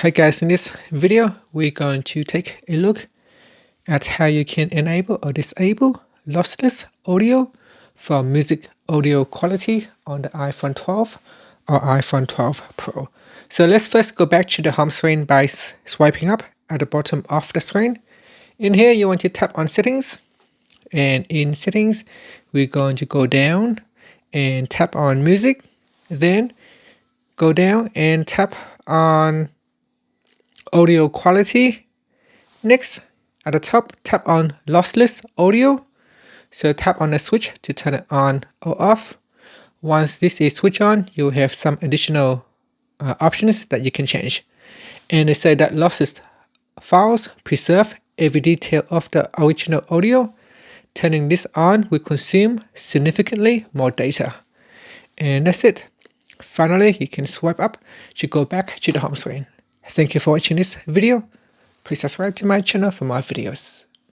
Hi guys, in this video we're going to take a look at how you can enable or disable lossless audio for music audio quality on the iPhone 12 or iPhone 12 Pro. So let's first go back to the home screen by swiping up at the bottom of the screen. In here you want to tap on settings, and in settings we're going to go down and tap on music, then go down and tap on audio quality. Next, at the top, tap on lossless audio. So tap on the switch to turn it on or off. Once this is switched on, you'll have some additional options that you can change. And they say that lossless files preserve every detail of the original audio. Turning this on will consume significantly more data. And that's it. Finally, you can swipe up to go back to the home screen. Thank you for watching this video. Please subscribe to my channel for more videos.